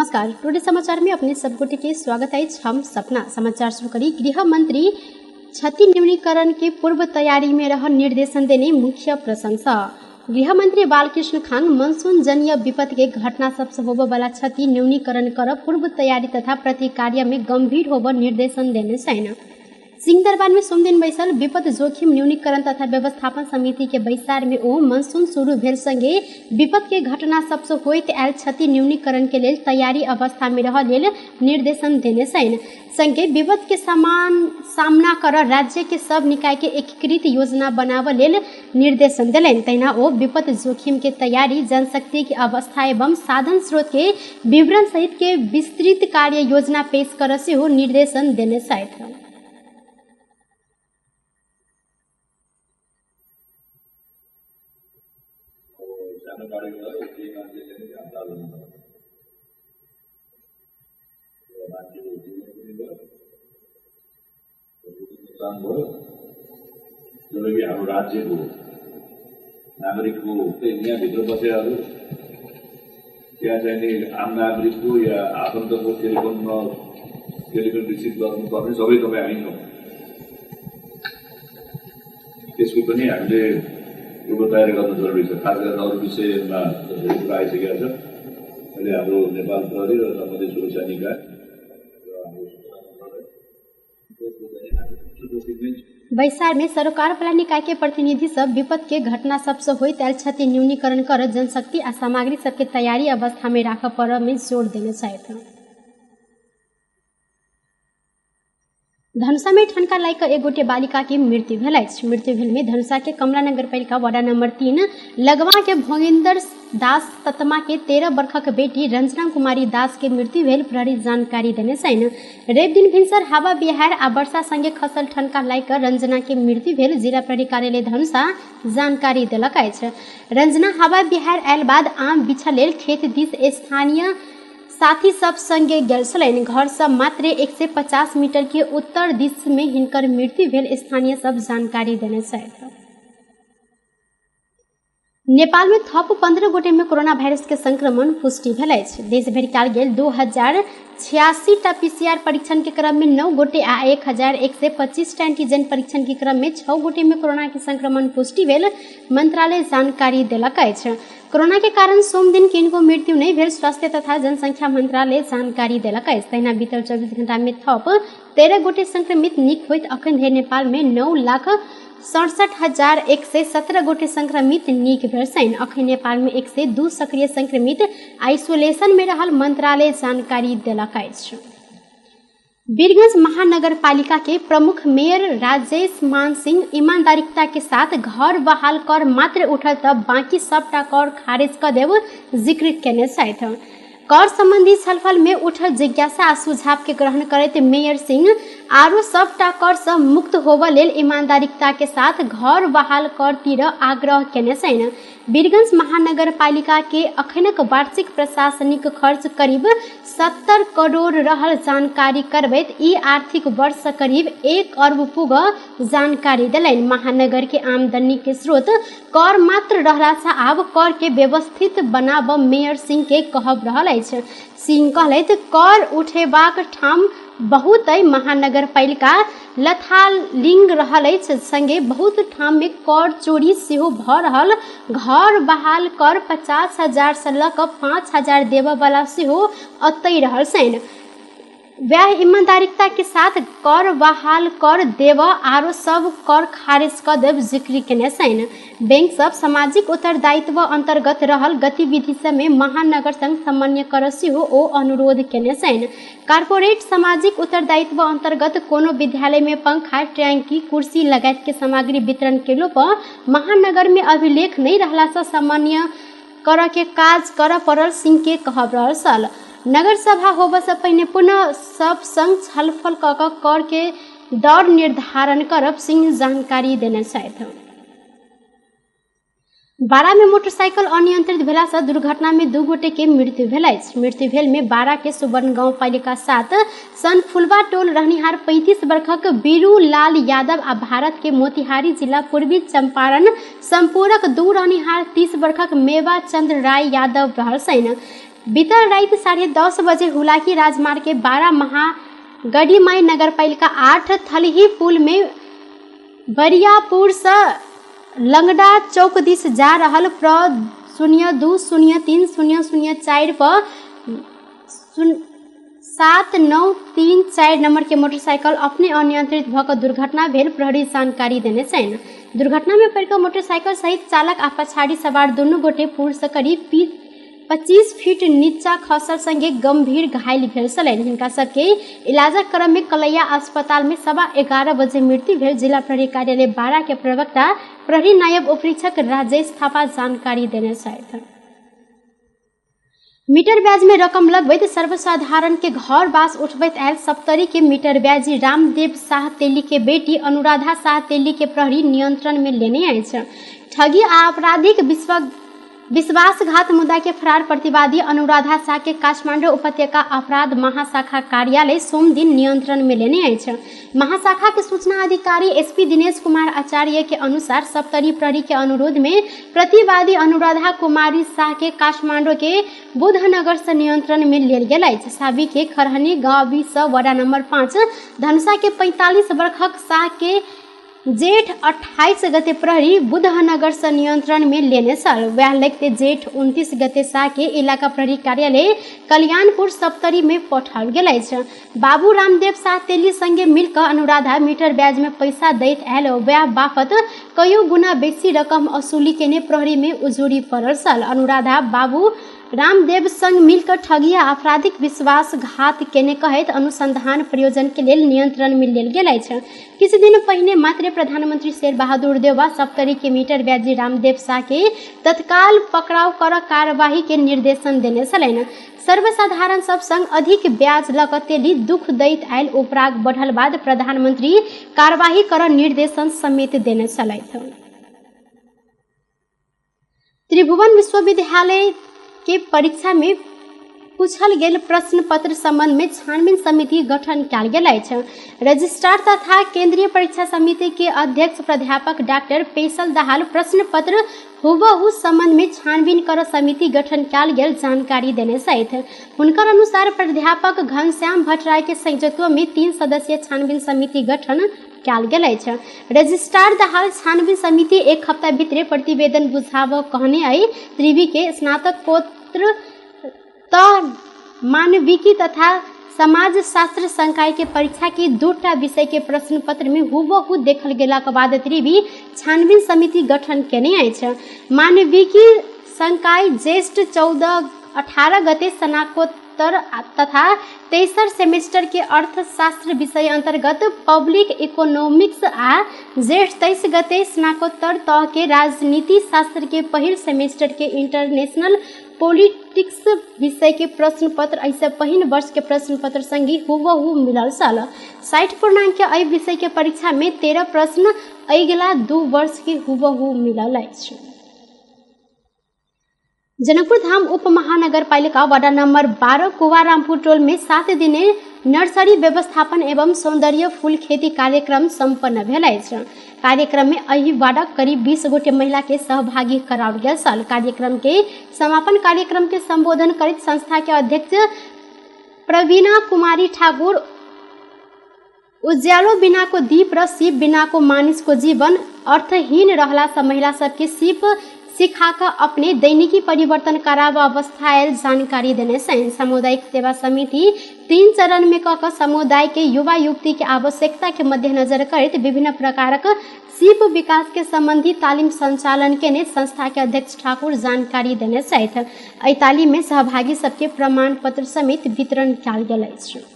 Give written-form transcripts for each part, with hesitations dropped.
नमस्कार, टुडे समाचार में अपने सबकोटि के स्वागत है। हम सपना समाचार शुरू करी। गृह मंत्री क्षति न्यूनीकरण के पूर्व तैयारी में रह निर्देशन देने मुख्य प्रशंसा। गृह मंत्री बालकृष्ण खान मानसून जन्य विपत्ति के घटना सबसे होबे वाला क्षति न्यूनीकरण कर पूर्व तैयारी तथा प्रतिकार्य में गंभीर होबे निर्देशन देने छैन। सिंहदरबार में सोमदिन बैसल विपद जोखिम न्यूनीकरण तथा व्यवस्थापन समिति के बैसार में ओ मानसून शुरू भेल संगे विपद के घटना सबसे होइत आयल क्षति न्यूनीकरण के लेल तैयारी अवस्था में रह लेल निर्देशन देने छैन। संगे विपद के सामना कर राज्य के सब निकाय के एकीकृत योजना बनावे लेल निर्देशन दिलैन। तहिना ओ विपद जोखिम के तैयारी, जनशक्ति की अवस्था एवं साधन स्रोत के विवरण सहित के विस्तृत कार्य योजना पेश कर सेहो निर्देशन देने छैन। जबकि हाम्रो राज्यको नागरिकको यहाँभित्र बसेर त्यहाँ चाहिँ आम नागरिकको या आफन्तको टेलिफोन रिसिभ गर्नुपर्ने सबै तपाईँ हामी हौँ। त्यसको पनि हामीले पूर्व तयारी गर्नु जरुरी छ। खास गरेर अरू विषयमा धेरै कुरा आइसकेका छ। अहिले हाम्रो नेपाल प्रहरी र सम्बन्धित सुरक्षा निकाय बैसार में सरकार वाला निकाय के प्रतिनिधि सब विपद के घटना सबसे होइत आयल क्षति न्यूनीकरण कर जनशक्ति आ सामग्री सबके तैयारी अवस्था में राख पर में जोर देने छैन। धनुषा में ठनका लायक एक गोटे बालिका की मृत्यु भेल। मृत्यु भेल में धनुषा के कमला नगर पालिका वार्ड नंबर 3 लगवा के भोगेंद्र दास ततमा के 13 वर्षक बेटी रंजना कुमारी दास के मृत्यु भेल प्रहरी जानकारी देने छैन। रेप दिन भिनसर हावा बिहार आ वर्षा संगे खसल ठनका लायक रंजना के मृत्यु भेल जिला प्रहरी कार्यालय धनुषा जानकारी देलक अछि। रंजना हावा बिहार आयल बाद आम बिछा लेल खेत दिस स्थानीय साथी सब संगे गेल छलैन। घर से मात्र 150 मीटर के उत्तर दिश में हिनकर मृत्यु भेल स्थानीय सब जानकारी देने छैन। नेपाल में थप 15 गोटे में कोरोना वायरस के संक्रमण पुष्टि भेल अछि। देश भरि कयल गेल 2086 टा पीसीआर परीक्षण के क्रम में 9 गोटे आ 1125 टा एंटीजन परीक्षण के क्रम में 6 गोटे में कोरोना के संक्रमण पुष्टि भेल मंत्रालय जानकारी देलक अछि। कोरोना के कारण सोम दिन किनको मृत्यु नहीं भेल स्वास्थ्य तथा जनसंख्या मंत्रालय जानकारी देलक अछि। तहिना बीतल 24 घंटा में थप 13 गोटे संक्रमित निक होइत अखन धरि नेपाल में 9,67,117 गोटे संक्रमित निक भेल छैन। अखन नेपाल में 102 सक्रिय संक्रमित आइसोलेशन में रहल मंत्रालय जानकारी देलक अछि। वीरगंज महानगर पालिका के प्रमुख मेयर राजेश मान सिंह ईमानदारिता के साथ घर बहाल कर मात्र उठल तब बाकी सबटा कर खारिज कर देव जिक्र केने छैथ। कर संबंधी छलफल में उठल जिज्ञासा आ सुझाव के ग्रहण करते मेयर सिंह आरो सबटा कर से मुक्त होबे लेल ईमानदारिता के साथ घर बहाल कर तिर आग्रह केने छैन। वीरगंज महानगर पालिका के अखनक वार्षिक प्रशासनिक खर्च करीब 70 करोड़ रहल जानकारी करबैत ई आर्थिक वर्ष करीब 1 अरब पुग जानकारी दिलैन। महानगर के आमदनी के स्रोत कर मात्र रहला से आब कर के व्यवस्थित बनाब मेयर सिंह के कहब रहल अछि। सिंह कहलैथ कर उठेबाक ठाम बहुत महानगर पालिका लथालिंग रहल अछि। संगे बहुत ठाम में कर चोरी सेहो भ रहल। घर बहाल कर 50,000 से लऽ कऽ 5,000 देबऽ वाला सेहो अतै रहल छैन। वह ईमानदारिता के साथ कर बहाल कर देव आरो सब कर खारिज कर देव जिक्र केने छैन। बैंक सब सामाजिक उत्तरदायित्व अंतर्गत रहल गतिविधि सब में महानगर संग समन्वय कर सेहो ओ अनुरोध केने छैन। कारपोरेट सामाजिक उत्तरदायित्व अंतर्गत कोनो विद्यालय में पंखा, टैंकी, कुर्सी लगायत के सामग्री वितरण केलो पर महानगर में अभिलेख नहीं रहला से समन्वय कर के काज कर पड़ल सिंह के कहब रहल छल। नगर सभा होबे से पहिने पुनः सब संग छलफल कर के दर निर्धारण करब सिंह जानकारी देने छैथ। बारा में मोटरसाइकिल अनियंत्रित भेला से दुर्घटना में 2 गोटे के मृत्यु भेल अछि। मृत्यु भेल में बारा के सुवर्ण गांव पालिका 7 सन फुलवा टोल रहनिहार 35 वर्षक बीरू लाल यादव आ भारत के मोतिहारी जिला पूर्वी चंपारण संपूरक 2 रहनिहार 30 वर्षक मेवा चंद्र राय यादव रहल छैन। बीतल रात 10:30 बजे हुलाकी राजमार्ग के 12 गढ़ीमाई नगरपालिका 8 थलही पुल में बरियापुर से लंगड़ा चौक दिस जा रहल प्र 0203-004 पर 7934 नंबर के मोटरसाइकिल अपने अनियंत्रित भऽ दुर्घटना भेल प्रहरी जानकारी देने छनि। दुर्घटना में पड़ि मोटरसाइकिल सहित चालक आ पछाड़ी सवार दुनू गोटे पुल से करीब 25 फीट नीचा खसल संगे गंभीर घायल भेल छलनि। हिनका सबके इलाजक क्रम में कलैया अस्पताल में 11:15 बजे मृत्यु भेल। जिला प्रहरी कार्यालय 12 के प्रवक्ता प्रहरी नायब उपरीक्षक राजेश थापा जानकारी देने छथि। मीटर ब्याज में रकम लगबैत सर्वसाधारण के घर बास उठबैत आयल सप्तरी के मीटर ब्याजी रामदेव शाह तेली के बेटी अनुराधा शाह तेली के प्रहरी नियंत्रण में लेने अछि। ठगी आ आपराधिक विश्वासघात मुद्दा के फरार प्रतिवादी अनुराधा शाह के काठमांडू उपत्यका अपराध महाशाखा कार्यालय सोम दिन नियंत्रण में लेने अछि। महाशाखा के सूचना अधिकारी एसपी दिनेश कुमार आचार्य के अनुसार सप्तरी प्रहरी के अनुरोध में प्रतिवादी अनुराधा कुमारी शाह के काठमांडू के बुधनगर से नियंत्रण में लेल गेल अछि। साबी के खरहनी गाँव से वार्ड नंबर 5 धनुषा के 45 वर्षक शाह के जेठ 28 गते प्रहरी बुधनगर से नियंत्रण में लेने साल वह लगते जेठ 29 गते शाह के इलाका प्रहरी कार्यालय कल्याणपुर सप्तरी में पठाओल गेल अछि। बाबू रामदेव शाह तेली संगे मिलकर अनुराधा मीटर ब्याज में पैसा दैत आयल वह बापत कईयो गुना बेसी रकम वसूली केने प्रहरी में उजूरी पड़ल साल। अनुराधा बाबू रामदेव संग मिलकर ठगी आ आपराधिक विश्वासघात केने कहैत अनुसंधान प्रयोजन के लेल नियंत्रण में लेल गेल अछि। किछु दिन पहिने मात्र प्रधानमंत्री शेर बहादुर देवा सप्तरी के मीटर ब्याजी रामदेव शाह के तत्काल पकड़ाव कर कार्यवाही के निर्देशन देने छलनि। सर्वसाधारण सब संग अधिक ब्याज लऽ कऽ तेली दुख दैत आयल उपराग बढ़ल बाद प्रधानमंत्री कार्यवाही कर निर्देशन समेत देने छलथि। त्रिभुवन विश्वविद्यालय के परीक्षा में पूछल गेल प्रश्न पत्र संबंध में छानबीन समिति गठन कयल गेल अछि। रजिस्ट्रार तथा केंद्रीय परीक्षा समिति के अध्यक्ष प्राध्यापक डॉक्टर पेशल दाहाल प्रश्न पत्र हुबहू संबंध में छानबीन कर समिति गठन कयल गेल जानकारी देने छथि। हुनकर अनुसार प्राध्यापक घनश्याम भट्टराय के संयोजकत्व में 3 सदस्यीय छानबीन समिति गठन कयल गेल अछि। रजिस्ट्रार दाहाल छानबीन समिति 1 हफ्ता भीतर प्रतिवेदन बुझाब कहने आई। त्रिवी के स्नातकोत्तर मानविकी तथा समाज शास्त्र संकाय के परीक्षा के 2टा विषय के प्रश्न पत्र में हुबहू देखल गेला के बाद त्रिवी छानबीन समिति गठन केने अछि। मानविकी संकाय ज्येष्ठ 18 गते स्नातकोत्तर तथा 23 सेमेस्टर के अर्थशास्त्र विषय अंतर्गत पब्लिक इकोनॉमिक्स आ ज्येष्ठ 23 गते स्नातकोत्तर तह के राजनीति शास्त्र के पहिल सेमेस्टर के इंटरनेशनल पॉलिटिक्स विषय के प्रश्न पत्र ऐसे पहिल वर्ष के प्रश्न पत्र संगी हुबहू मिलल साल 60 पूर्णांक के अय विषय के परीक्षा में 13 प्रश्न अगिला 2 वर्ष के हुबहू मिलल अछि। जनकपुर धाम उप महानगर पालिका वार्ड नंबर 12 कुवारामपुर टोल में 7 दिने नर्सरी व्यवस्थापन एवं सौंदर्य फूल खेती कार्यक्रम संपन्न भेल अछि। कार्यक्रम में एहि वार्डक करीब 20 गोटे महिला के सहभागी कराओल गेल साल। कार्यक्रम के समापन कार्यक्रम के संबोधन करैत संस्था के अध्यक्ष प्रवीणा कुमारी ठाकुर उज्यालो बिना को दीप र शिव बिना को मानिस को जीवन अर्थहीन रहला से महिला सबके शिव सिखाकर अपने दैनिकी परिवर्तन कराव अवस्था आयल जानकारी देने छन्। सामुदायिक सेवा समिति 3 चरण में कऽ समुदाय के युवा युवती के आवश्यकता के मद्देनजर करैत विभिन्न प्रकारक शिल्प विकास के संबंधी तालीम संचालन केने संस्था के अध्यक्ष ठाकुर जानकारी देने छथि। एहि तालीम में सहभागी सबके प्रमाण पत्र समेत वितरण कयल गेल अछि।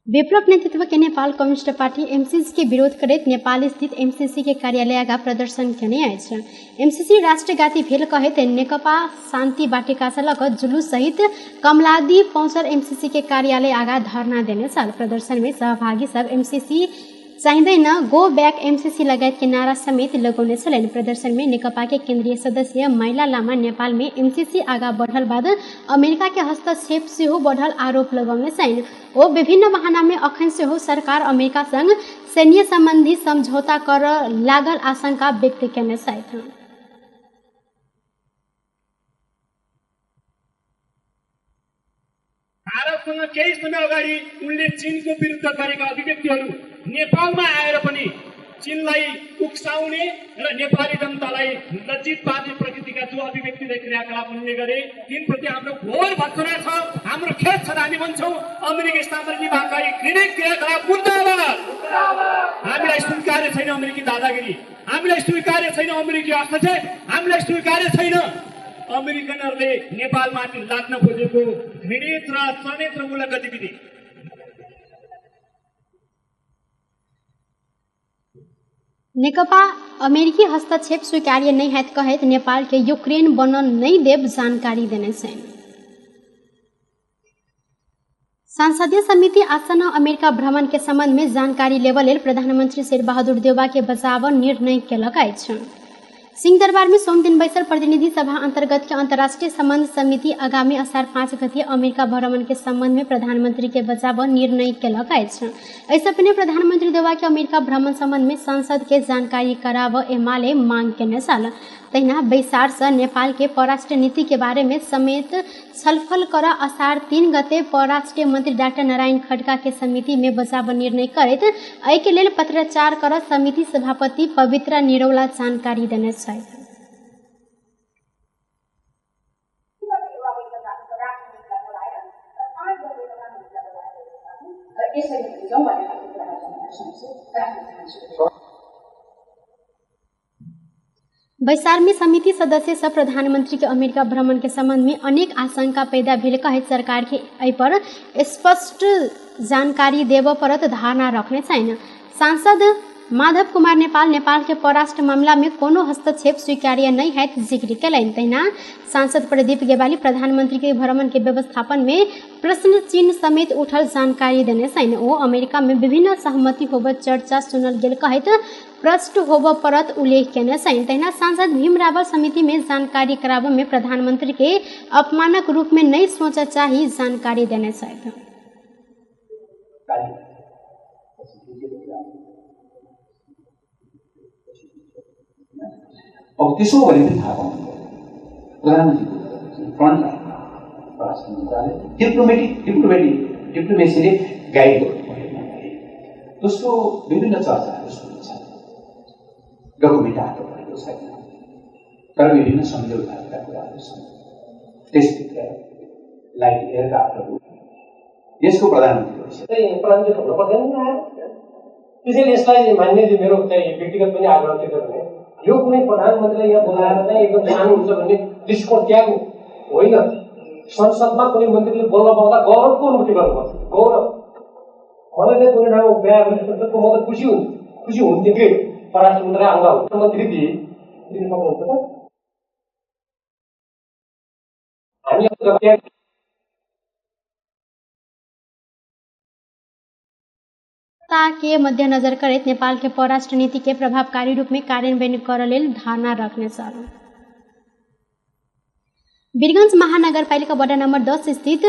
विप्लव नेतृत्व के नेपाल कम्युनिस्ट पार्टी एमसीसी के विरोध करैत नेपाल स्थित एमसीसी के कार्यालय आगा प्रदर्शन केने अछि। एमसीसी राष्ट्रघाती भेल कहैत नेकपा शांति बाटिका से लऽ जुलूस सहित कमलादी पहुंचल एमसीसी के कार्यालय आगा धरना देने साल। प्रदर्शन में सहभागी सब एमसीसी चाहिँदैन गो बैक एमसीसी लगायत के नारा समेत लगौने छलनि। प्रदर्शन में नेकपा के केंद्रीय सदस्य माइला लामा नेपाल में एमसीसी आगा बढ़ल बाद अमेरिका के हस्तक्षेप सेहो बढ़ल आरोप लगौने छन्। ओ विभिन्न बहाना में अखन सेहो सरकार अमेरिका संग सैन्य संबंधी समझौता कर लागल आशंका व्यक्त केने छथि। आजसँग केही समय अगाडि उनले चीनको विरुद्ध गरेका अभिव्यक्तिहरू नेपालमा आएर पनि चीनलाई उक्साउने र नेपाली जनतालाई लज्जित पार्ने प्रकृतिका जो अभिव्यक्ति र क्रियाकलाप उनले गरे तिनप्रति हाम्रो घोर भर्सना छ, हाम्रो खेद छ। हामी भन्छौँ अमेरिकी सामरिक विभागका घृणित क्रियाकलाप मुर्दाबाद। हामीलाई स्वीकार्य छैन अमेरिकी दादागिरी, हामीलाई स्वीकार्य छैन अमेरिकी हस्तक्षेप, हामीलाई स्वीकार्य छैन अमेरिकनहरूले नेपालमाथि लाग्न खोजेको घृणित र षड्यन्त्रमूलक गतिविधि। नेकपा अमेरिकी हस्तक्षेप स्वीकार्य नहीं है कहत नेपाल के यूक्रेन बनल नहीं देव जानकारी देने से संसदीय समिति आसन अमेरिका भ्रमण के संबंध में जानकारी लेवल लेल प्रधानमंत्री शेरबहादुर देउबा के बचाव निर्णय केलक अछि। सिंहदरबार में सोम दिन बैसल प्रतिनिधि सभा अंतर्गत के अंतर्राष्ट्रीय संबंध समिति आगामी असार 5 गते अमेरिका भ्रमण के संबंध में प्रधानमंत्री के बचाव निर्णय केलक अछि। ऐसा पहले प्रधानमंत्री देवा के अमेरिका भ्रमण संबंध में संसद के जानकारी कराव एमाले मांग केने साल तहिना बैसार से नेपाल के परराष्ट्र नीति के बारे में समेत छलफल कर असार 3 गते परराष्ट्र मंत्री डॉक्टर नारायण खड़का के समिति में बचाव निर्णय करैत एहि के लेल पत्राचार कर समिति सभापति पवित्रा निरौला जानकारी देने छथि। बैसार में समिति सदस्य सब प्रधानमंत्री के अमेरिका भ्रमण के संबंध में अनेक आशंका पैदा भेल कहैत सरकार के एहि पर स्पष्ट जानकारी देव परत धारणा रखने छैन। सांसद माधव कुमार नेपाल के परराष्ट्र मामला में कोनो हस्तक्षेप स्वीकार्य नहीं है जिक्र कैलनि। तहिना सांसद प्रदीप गेवाली प्रधानमंत्री के भ्रमण के व्यवस्थापन में प्रश्न चिन्ह समेत उठल जानकारी देने छैन। ओ अमेरिका में विभिन्न सहमति होब चर्चा सुनल गेल कहैत प्रश्न होब परत उल्लेख केने छैन। तहिना सांसद भीम रावल समिति में जानकारी कराब में प्रधानमंत्री के अपमानक रूप में नहीं सोचा चाही जानकारी देने छैन। अब त्यसो भने पनि थाहा पाउनु प्रधानमन्त्रीको फ्रन्ट लाइनमा परराष्ट्र मन्त्रालय डिप्लोमेसीले गाइड गर्नु। दोस्रो विभिन्न चर्चाहरू सुनिन्छ, डकुमेन्ट हातमा भएको छैन, तर विभिन्न सम्झौताहरूका कुराहरू छन्। त्यसभित्र लाइक एयरक्राफ्टहरू देशको प्रधानमन्त्री हुनु पर्दैन। त्यसैले यसलाई मान्ने मेरो चाहिँ व्यक्तिगत पनि आग्रह के गर्ने, यो कुनै प्रधानमन्त्रीलाई यहाँ बोलाएर चाहिँ एकदम सानो हुन्छ भन्ने दृष्टिकोण त्याग होइन। संसदमा कुनै मन्त्रीले बोल्न पाउँदा गौरवको अनुभूति गर्नुपर्छ। गौरव मलाई चाहिँ कुनै ठाउँमा बिहा गरेको म त खुसी हुन्थेँ कि परराष्ट्र मन्त्री आउँदा मन्त्री दिनु सक्नुहुन्छ त। हामी के मद्देनजर करैत नेपाल के परराष्ट्र नीति के प्रभावकारी रूप में कार्यान्वयन कर लेल धारणा रखने छल। वीरगंज महानगरपालिका वडा नंबर 10 स्थित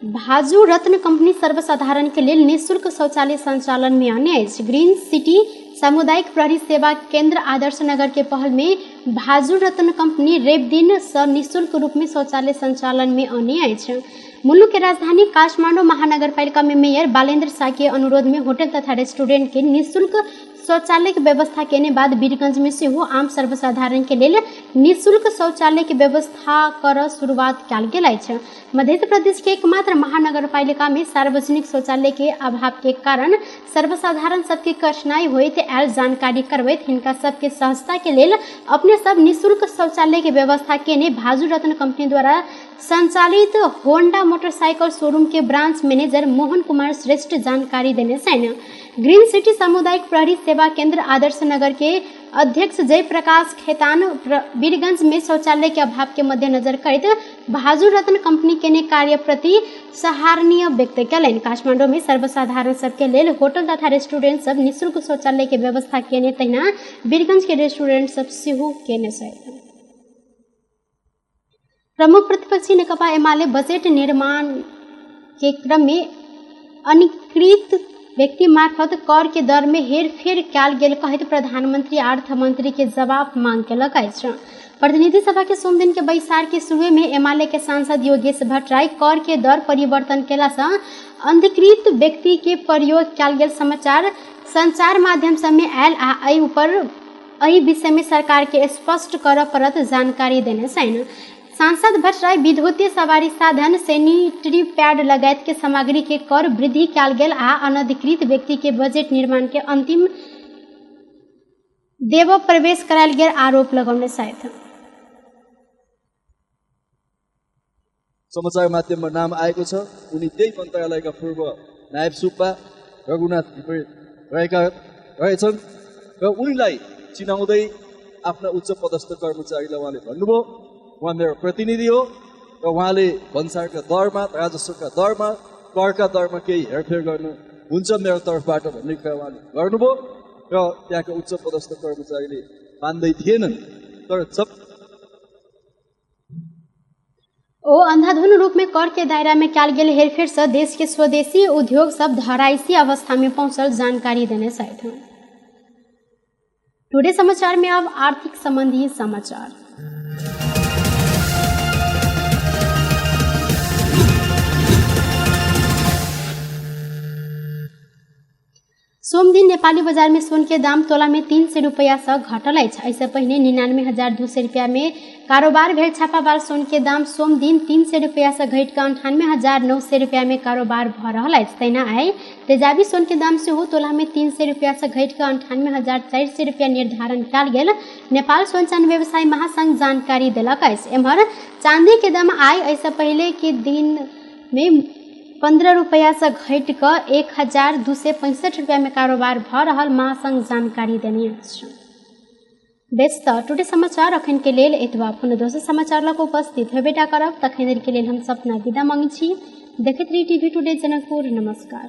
भाजू रत्न कंपनी सर्वसाधारण के लिए निःशुल्क शौचालय संचालन में अन्य ग्रीन सिटी सामुदायिक प्रहरी सेवा केंद्र आदर्श नगर के पहल में भाजू रत्न कंपनी रेप दिन निःशुल्क रूप में शौचालय संचालन में अन्य मुल्क के राजधानी काठमांडू महानगरपालिका में मेयर बालेंद्र शाह के अनुरोध में होटल तथा रेस्टोरेंट के निःशुल्क शौचालय की व्यवस्था के बाद वीरगंज में से हो आम सर्वसाधारण के लिए निःशुल्क शौचालय की व्यवस्था कर शुरुआत कल गेल। मध्य प्रदेश के एकमात्र महानगरपालिका में सार्वजनिक शौचालय के अभाव के कारण सर्वसाधारण सबके कठिनाई होइत आयल जानकारी करवैत हिनका सबके सहजता के लिए अपने सब निःशुल्क शौचालय की व्यवस्था केने भाजू रत्न कंपनी द्वारा संचालित होंडा मोटरसाइकिल शोरूम के ब्रांच मैनेजर मोहन कुमार श्रेष्ठ जानकारी देने छैन। ग्रीन सिटी सामुदायिक प्रहरी सेवा केंद्र आदर्श नगर के अध्यक्ष जयप्रकाश खेतान वीरगंज में शौचालय के अभाव के मद्देनजर करते भाजू रत्न कंपनी के कार्य प्रति सराहनीय व्यक्त कैलनि। काठमांडू में सर्वसाधारण सबके लेल होटल तथा रेस्टोरेंट सब निःशुल्क शौचालय के व्यवस्था केने तहिना वीरगंज के रेस्टोरेंट सब सेहो केने छथि। प्रमुख प्रतिपक्षी नेकपा एमाले बजेट निर्माण के क्रम में अनिकृत व्यक्ति मार्फत कर के दर में हेरफेर कयल गेल कहैत प्रधानमंत्री अर्थ मंत्री के जवाब मांग केलक अछि। प्रतिनिधि सभा के सोम दिन के बैसार के शुरू में एमाले के सांसद योगेश भट्टराई कर के दर परिवर्तन केला से अंधिकृत व्यक्ति के प्रयोग कयल गेल समाचार संचार माध्यम सब में आयल आ एहि विषय में सरकार के स्पष्ट कर परत जानकारी देने छन्। सांसद भट्टराई विद्युतीय सवारी साधन सैनिटरी पैड लगायत के सामग्री के कर वृद्धि कयल गेल आ अनधिकृत व्यक्ति के बजट निर्माण के अंतिम देव प्रवेश करायल गेल आरोप लगाउने साथ समाचार माध्यममा नाम आएको छ। उनी त्यही मन्त्रालयका पूर्व नायब सुब्बा रघुनाथ रहेका रहेछन् र उनीलाई चिनाउँदै आफ्ना उच्च पदस्थ कर्मचारीलाई उहाँले भन्नुभयो उहाँ मेरो प्रतिनिधि हो र उहाँले भन्सारका दरमा राजस्वका दरमा करका दरमा केही हेरफेर गर्न हुन्छ मेरो तर्फबाट भन्ने कुरा उहाँले गर्नुभयो र त्यहाँका उच्च पदस्थ कर्मचारीले मान्दै थिएनन्। तर अंधाधुन रूप में कर के दायरा में कयल गेल हेरफेर से देश के स्वदेशी उद्योग सब धराइसी अवस्था में पहुंचल जानकारी देने साथ टुडे समाचार में अब आर्थिक संबंधी समाचार। सोम दिन नेपाली बाजार में सोन के दाम तोला में 300 रुपया से घटल अछि। ऐसे पहले 99,200 रुपया में कारोबार भेल छापावार सोन के दाम सोम दिन 300 रुपया से घट के 98,900 रुपया में कारोबार भ रहल अछि। तहिना आइ तेजाबी सोन के दाम से हो तोला में 300 रुपया से घट के 98,400 रुपया निर्धारण कयल गेल नेपाल सोनचान व्यवसाय महासंघ जानकारी देलक अछि। एम्हर चांदी के दाम आइ ऐसे पहले के दिन में 15 रुपया से घट कर 1,265 रुपया में कारोबार भ रहल महासंघ जानकारी देने अछि। बेस टुडे समाचार अखन के लेल एतबा पुनः दोसर समाचार लग उपस्थित हेबेटा करब तखन देर के लेल हम सपना विदा मांगै छी। देखैत रही टीवी टुडे जनकपुर। नमस्कार।